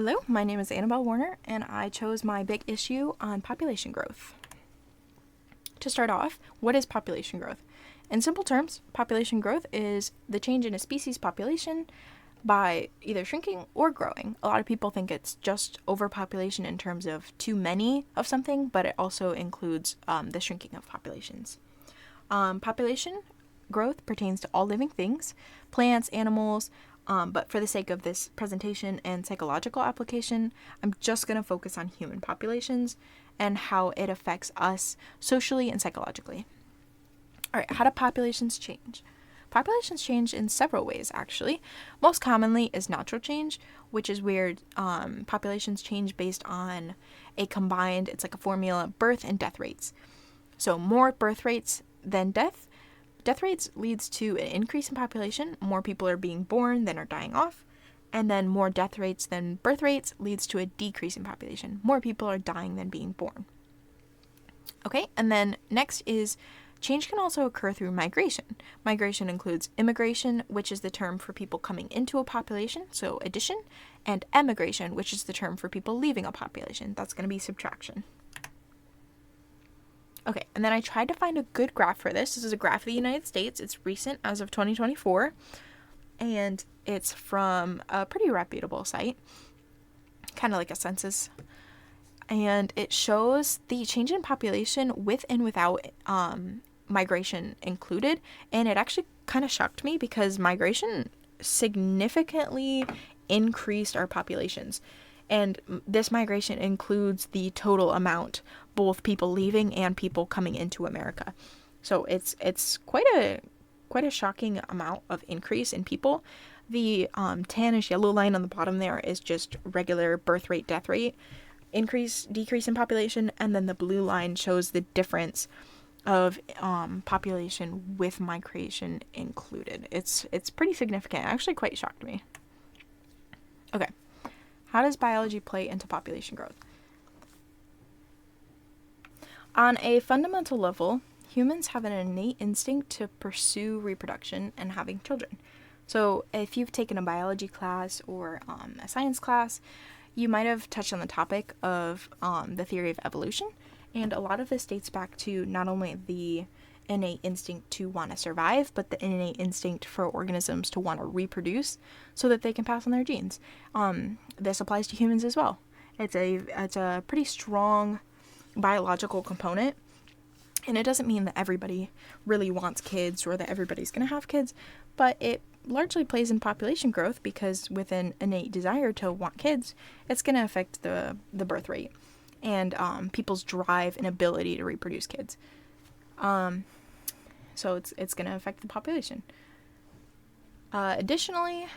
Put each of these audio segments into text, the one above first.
Hello, my name is Annabelle Warner, and I chose my big issue on population growth. To start off, what is population growth? In simple terms, population growth is the change in a species population by either shrinking or growing. A lot of people think it's just overpopulation in terms of too many of something, but it also includes the shrinking of populations. Population growth pertains to all living things, plants, animals, but for the sake of this presentation and psychological application, I'm just going to focus on human populations and how it affects us socially and psychologically. All right, how do populations change? Populations change in several ways, actually. Most commonly is natural change, which is where populations change based on it's like a formula, birth and death rates. So more birth rates than death. Death rates leads to an increase in population. More people are being born than are dying off. And then more death rates than birth rates leads to a decrease in population. More people are dying than being born. Okay, and then next is change can also occur through migration. Migration includes immigration, which is the term for people coming into a population, so addition, and emigration, which is the term for people leaving a population. That's going to be subtraction. Okay, and then I tried to find a good graph for this. This is a graph of the United States. It's recent, as of 2024, and it's from a pretty reputable site, kind of like a census. And it shows the change in population with and without migration included. And it actually kind of shocked me because migration significantly increased our populations. And this migration includes the total amount, both people leaving and people coming into America. So it's quite a shocking amount of increase in people. The tannish yellow line on the bottom there is just regular birth rate, death rate, decrease in population, and then the blue line shows the difference of population with migration included. It's pretty significant. It actually quite shocked me. Okay. How does biology play into population growth? On a fundamental level, humans have an innate instinct to pursue reproduction and having children. So if you've taken a biology class or a science class, you might have touched on the topic of the theory of evolution. And a lot of this dates back to not only the innate instinct to want to survive, but the innate instinct for organisms to want to reproduce so that they can pass on their genes. This applies to humans as well. It's a pretty strong biological component, and it doesn't mean that everybody really wants kids or that everybody's going to have kids, but it largely plays in population growth because with an innate desire to want kids, it's going to affect the birth rate and people's drive and ability to reproduce kids. So it's going to affect the population. Additionally,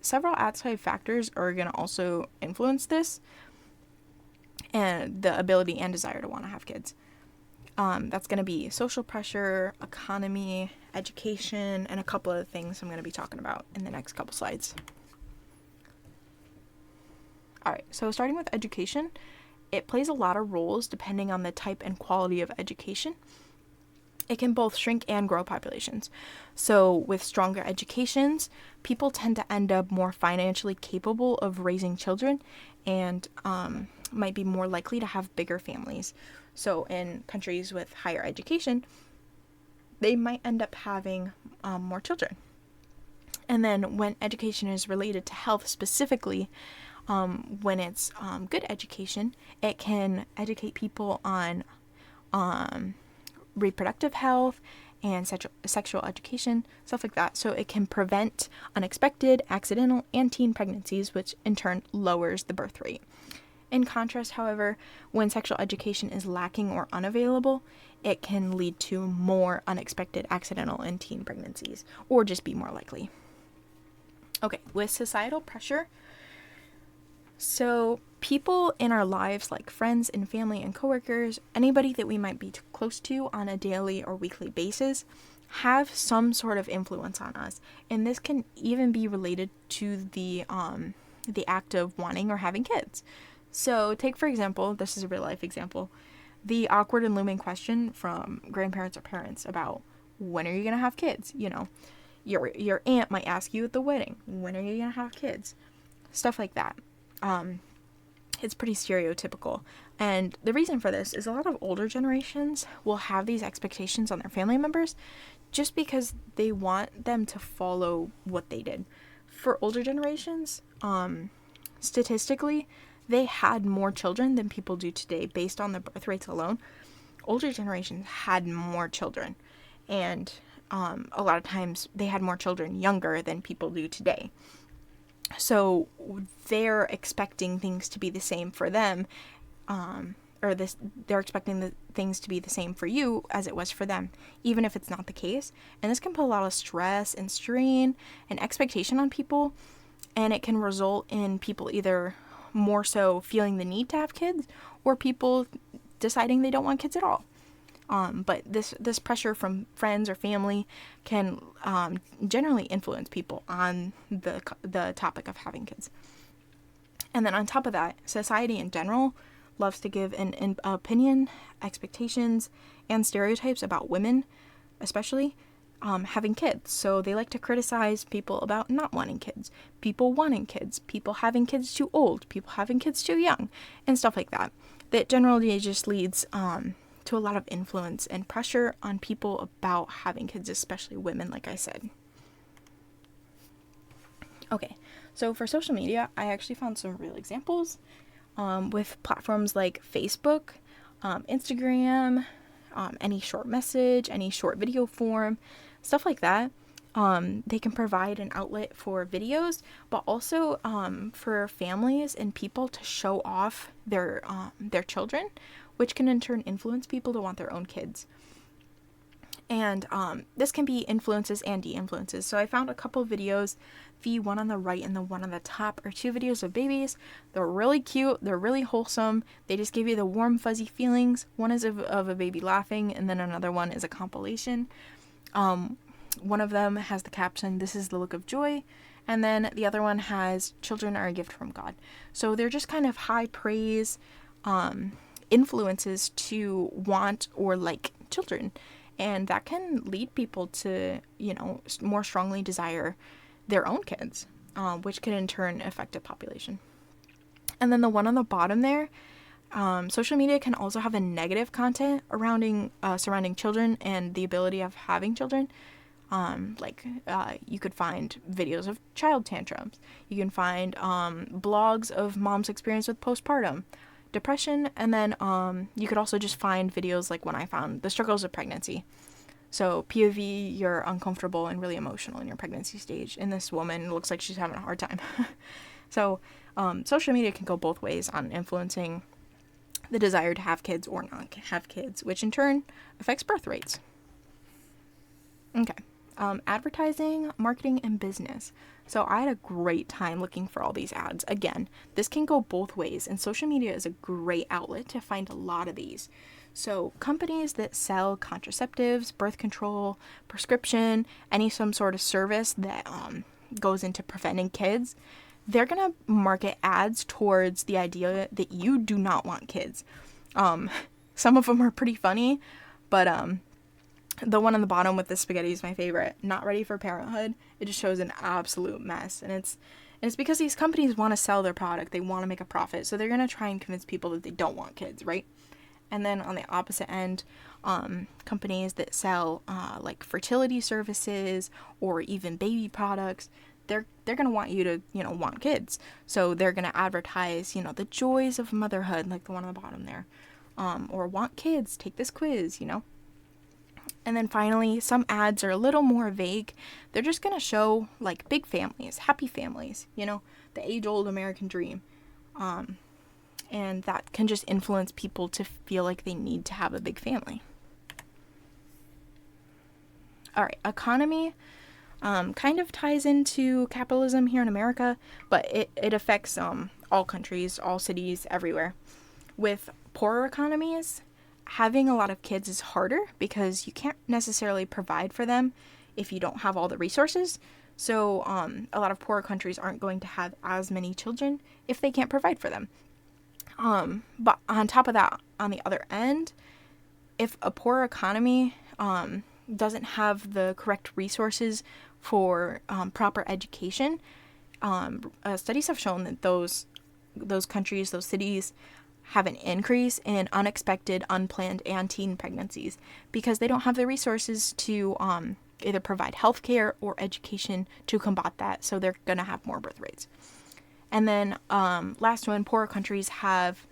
several outside factors are going to also influence this and the ability and desire to want to have kids. That's going to be social pressure, economy, education, and a couple of things I'm going to be talking about in the next couple slides. All right, so starting with education, it plays a lot of roles depending on the type and quality of education. It can both shrink and grow populations. So with stronger educations, people tend to end up more financially capable of raising children and might be more likely to have bigger families. So in countries with higher education, they might end up having more children. And then when education is related to health specifically, when it's good education, it can educate people on reproductive health and sexual education, stuff like that. So it can prevent unexpected, accidental, and teen pregnancies, which in turn lowers the birth rate. In contrast, however, when sexual education is lacking or unavailable, it can lead to more unexpected, accidental, and teen pregnancies, or just be more likely. Okay, with societal pressure, so people in our lives, like friends and family and coworkers, anybody that we might be close to on a daily or weekly basis, have some sort of influence on us. And this can even be related to the act of wanting or having kids. So take, for example, this is a real life example, the awkward and looming question from grandparents or parents about when are you going to have kids? Your aunt might ask you at the wedding, when are you gonna have kids? Stuff like that. It's pretty stereotypical. And the reason for this is a lot of older generations will have these expectations on their family members just because they want them to follow what they did. For older generations, statistically, they had more children than people do today based on the birth rates alone. Older generations had more children, and a lot of times they had more children younger than people do today. So they're expecting things to be the same for them, they're expecting the things to be the same for you as it was for them, even if it's not the case. And this can put a lot of stress and strain and expectation on people, and it can result in people either more so feeling the need to have kids or people deciding they don't want kids at all. But this pressure from friends or family can generally influence people on the topic of having kids. And then on top of that, society in general loves to give an opinion, expectations, and stereotypes about women, especially having kids. So they like to criticize people about not wanting kids, people wanting kids, people having kids too old, people having kids too young, and stuff like that. That generally just leads to a lot of influence and pressure on people about having kids, especially women, like I said. Okay, so for social media, I actually found some real examples with platforms like Facebook, Instagram, any short message, any short video form, stuff like that. They can provide an outlet for videos, but also for families and people to show off their children, which can in turn influence people to want their own kids. And this can be influences and de-influences. So I found a couple videos. The one on the right and the one on the top are 2 videos of babies. They're really cute. They're really wholesome. They just give you the warm, fuzzy feelings. One is of a baby laughing, and then another one is a compilation. One of them has the caption, "This is the look of joy," and then the other one has, "Children are a gift from God." So they're just kind of high praise influences to want or like children, and that can lead people to, more strongly desire their own kids, which can in turn affect a population. And then the one on the bottom there, social media can also have a negative content surrounding children and the ability of having children. You could find videos of child tantrums. You can find blogs of mom's experience with postpartum depression, and then you could also just find videos like when I found the struggles of pregnancy. So POV, you're uncomfortable and really emotional in your pregnancy stage, and this woman looks like she's having a hard time. So social media can go both ways on influencing the desire to have kids or not have kids, which in turn affects birth rates. Okay. Advertising, marketing, and business. So I had a great time looking for all these ads. Again, this can go both ways, and social media is a great outlet to find a lot of these. So companies that sell contraceptives, birth control, prescription, some sort of service that goes into preventing kids, they're going to market ads towards the idea that you do not want kids. Some of them are pretty funny, but the one on the bottom with the spaghetti is my favorite. Not ready for parenthood. It just shows an absolute mess. And it's because these companies want to sell their product. They want to make a profit. So they're going to try and convince people that they don't want kids, right? And then on the opposite end, companies that sell like fertility services or even baby products, they're going to want you to, want kids. So they're going to advertise, the joys of motherhood, like the one on the bottom there. Or want kids, take this quiz, And then finally, some ads are a little more vague. They're just going to show like big families, happy families, the age-old American dream. And that can just influence people to feel like they need to have a big family. All right, economy kind of ties into capitalism here in America, but it affects all countries, all cities, everywhere. With poorer economies, having a lot of kids is harder because you can't necessarily provide for them if you don't have all the resources. So a lot of poorer countries aren't going to have as many children if they can't provide for them. But on top of that, on the other end, if a poorer economy doesn't have the correct resources for proper education, studies have shown that those countries, those cities, have an increase in unexpected, unplanned, and teen pregnancies because they don't have the resources to either provide healthcare or education to combat that. So they're going to have more birth rates. And then last one, poorer countries have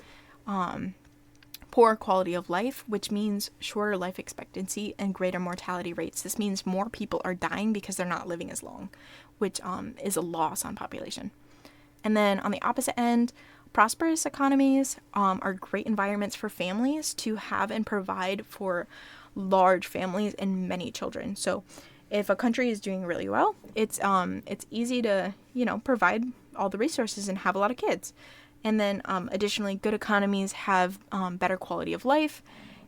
poor quality of life, which means shorter life expectancy and greater mortality rates. This means more people are dying because they're not living as long, which is a loss on population. And then on the opposite end, prosperous economies are great environments for families to have and provide for large families and many children. So if a country is doing really well, it's easy to, provide all the resources and have a lot of kids. And then additionally, good economies have better quality of life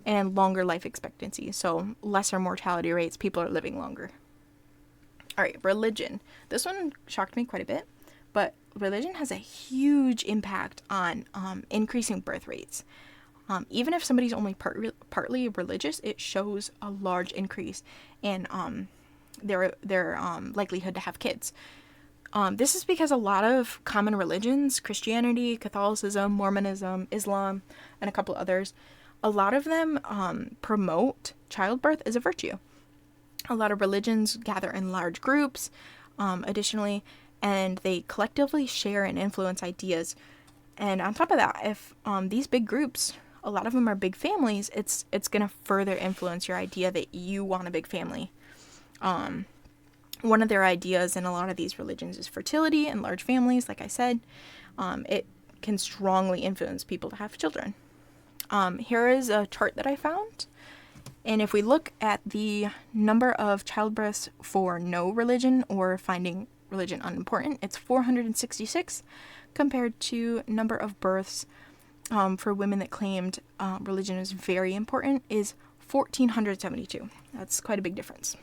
and longer life expectancy. So lesser mortality rates, people are living longer. All right, religion. This one shocked me quite a bit, but religion has a huge impact on increasing birth rates. Even if somebody's only partly religious, it shows a large increase in their likelihood to have kids. This is because a lot of common religions, Christianity, Catholicism, Mormonism, Islam, and a couple others, a lot of them promote childbirth as a virtue. A lot of religions gather in large groups, additionally, and they collectively share and influence ideas. And on top of that, if these big groups, a lot of them are big families, it's going to further influence your idea that you want a big family. One of their ideas in a lot of these religions is fertility and large families. Like I said, it can strongly influence people to have children. Here is a chart that I found. And if we look at the number of childbirths for no religion or finding religion unimportant, it's 466 compared to number of births for women that claimed religion is very important is 1,472. That's quite a big difference.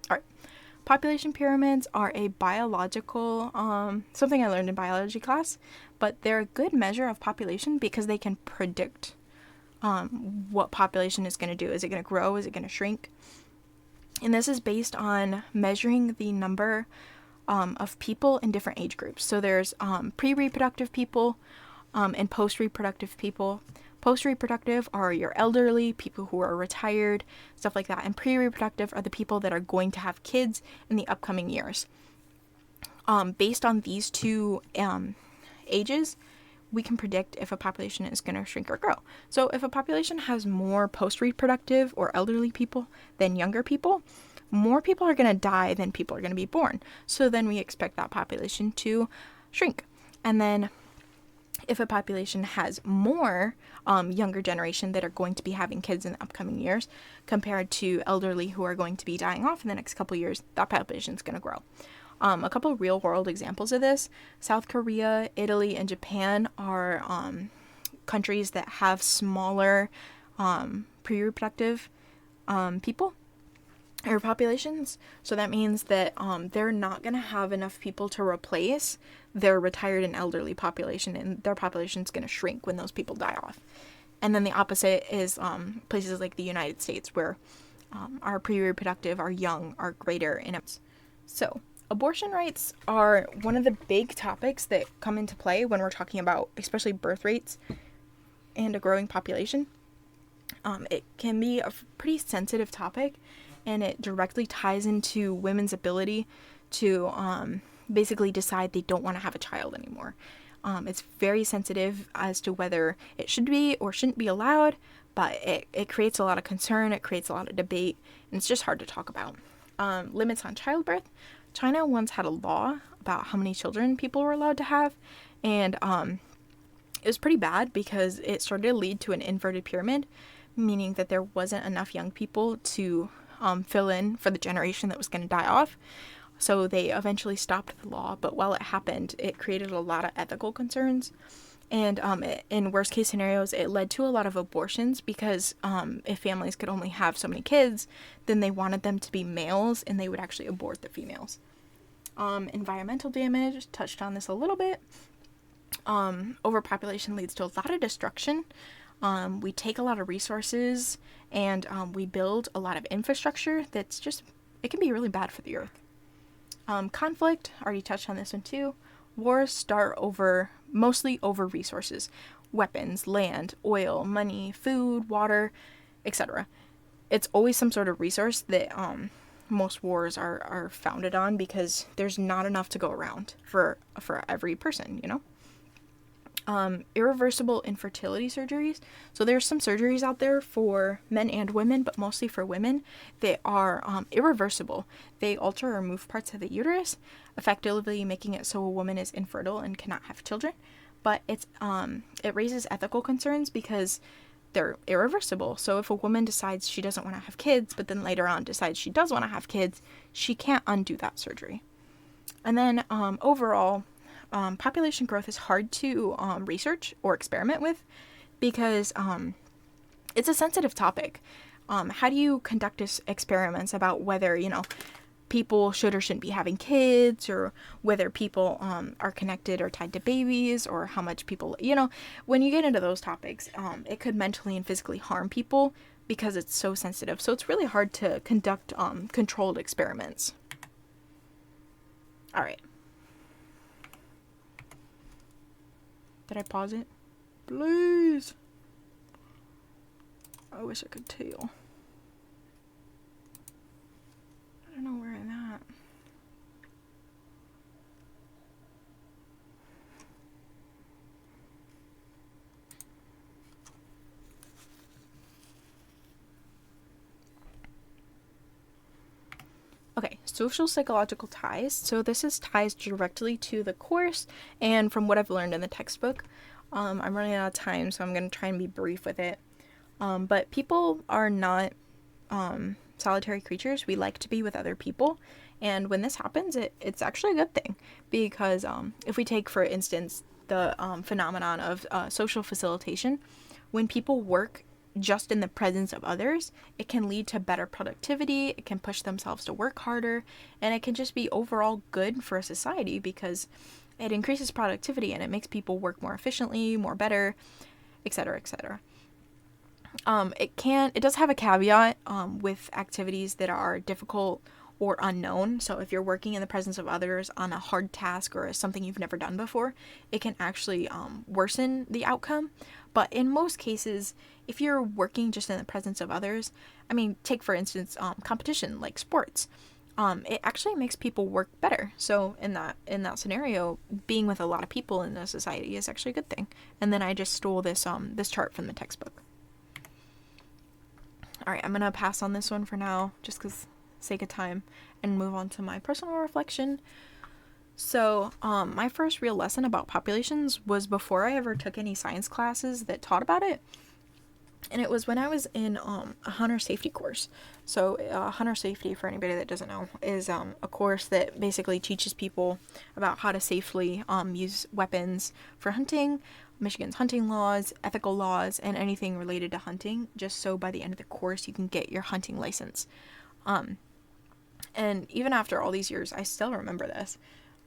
All right. Population pyramids are a biological, something I learned in biology class, but they're a good measure of population because they can predict what population is going to do. Is it going to grow? Is it going to shrink? And this is based on measuring the number of people in different age groups. So there's pre-reproductive people and post-reproductive people. Post-reproductive are your elderly, people who are retired, stuff like that. And pre-reproductive are the people that are going to have kids in the upcoming years. Based on these two ages, we can predict if a population is going to shrink or grow. So if a population has more post-reproductive or elderly people than younger people, more people are going to die than people are going to be born. So then we expect that population to shrink. And then if a population has more younger generation that are going to be having kids in the upcoming years compared to elderly who are going to be dying off in the next couple years, that population is going to grow. A couple of real world examples of this: South Korea, Italy, and Japan are countries that have smaller pre-reproductive people or populations. So that means that they're not going to have enough people to replace their retired and elderly population, and their population is going to shrink when those people die off. And then the opposite is places like the United States, where our pre-reproductive, our young, are greater in it. So abortion rights are one of the big topics that come into play when we're talking about especially birth rates and a growing population. It can be a pretty sensitive topic, and it directly ties into women's ability to basically decide they don't want to have a child anymore. It's very sensitive as to whether it should be or shouldn't be allowed, but it creates a lot of concern, it creates a lot of debate, and it's just hard to talk about. Limits on childbirth. China once had a law about how many children people were allowed to have, and it was pretty bad because it started to lead to an inverted pyramid, meaning that there wasn't enough young people to fill in for the generation that was going to die off. So they eventually stopped the law, but while it happened, it created a lot of ethical concerns. And in worst case scenarios, it led to a lot of abortions because if families could only have so many kids, then they wanted them to be males and they would actually abort the females. Environmental damage, touched on this a little bit. Overpopulation leads to a lot of destruction. We take a lot of resources and we build a lot of infrastructure that's just, it can be really bad for the earth. Conflict, already touched on this one too. Wars start mostly over resources, weapons, land, oil, money, food, water, etc. It's always some sort of resource that most wars are founded on, because there's not enough to go around for every person, you know? Irreversible infertility surgeries. So there's some surgeries out there for men and women, but mostly for women, that are irreversible. They alter or move parts of the uterus, effectively making it so a woman is infertile and cannot have children. But it raises ethical concerns because they're irreversible. So if a woman decides she doesn't want to have kids, but then later on decides she does want to have kids, she can't undo that surgery. And then overall, population growth is hard to research or experiment with, because it's a sensitive topic. How do you conduct experiments about whether, people should or shouldn't be having kids, or whether people are connected or tied to babies, or how much people, when you get into those topics, it could mentally and physically harm people because it's so sensitive. So it's really hard to conduct controlled experiments. All right. Did I pause it? Please. I wish I could tell. I don't know where I'm at. Okay, social psychological ties. So this is ties directly to the course and from what I've learned in the textbook. I'm running out of time, so I'm going to try and be brief with it. But people are not solitary creatures. We like to be with other people. And when this happens, it's actually a good thing. Because if we take, for instance, the phenomenon of social facilitation, when people work just in the presence of others, it can lead to better productivity, it can push themselves to work harder, and it can just be overall good for a society because it increases productivity and it makes people work more efficiently, more better, etc., etc. It does have a caveat with activities that are difficult or unknown. So if you're working in the presence of others on a hard task or something you've never done before, it can actually worsen the outcome. But in most cases, if you're working just in the presence of others, take for instance competition like sports. It actually makes people work better. So in that scenario, being with a lot of people in a society is actually a good thing. And then I just stole this chart from the textbook. All right, I'm gonna pass on this one for now, just because sake of time, and move on to my personal reflection. So my first real lesson about populations was before I ever took any science classes that taught about it. And it was when I was in a hunter safety course. So hunter safety, for anybody that doesn't know, is a course that basically teaches people about how to safely use weapons for hunting, Michigan's hunting laws, ethical laws, and anything related to hunting, just so by the end of the course you can get your hunting license. And even after all these years, I still remember this.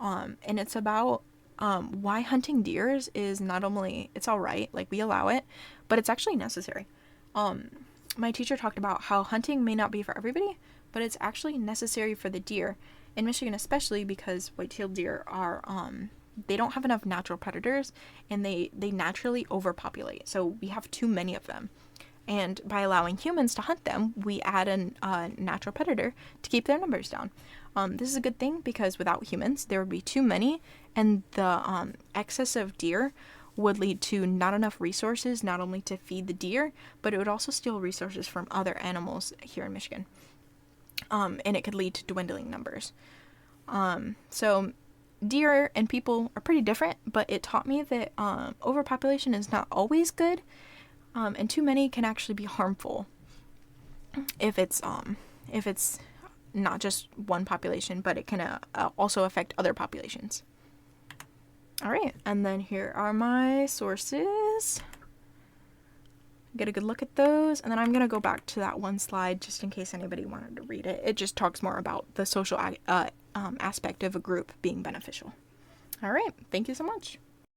And it's about why hunting deers is not only, it's all right, like we allow it, but it's actually necessary. My teacher talked about how hunting may not be for everybody, but it's actually necessary for the deer, in Michigan especially, because white-tailed deer are, they don't have enough natural predators, and they naturally overpopulate, so we have too many of them. And by allowing humans to hunt them, we add a natural predator to keep their numbers down. This is a good thing because without humans, there would be too many, and the excess of deer would lead to not enough resources, not only to feed the deer, but it would also steal resources from other animals here in Michigan. And it could lead to dwindling numbers. So deer and people are pretty different, but it taught me that overpopulation is not always good. And too many can actually be harmful if it's not just one population, but it can also affect other populations. All right, and then here are my sources. Get a good look at those, and then I'm gonna go back to that one slide just in case anybody wanted to read it. It just talks more about the social aspect of a group being beneficial. All right, thank you so much.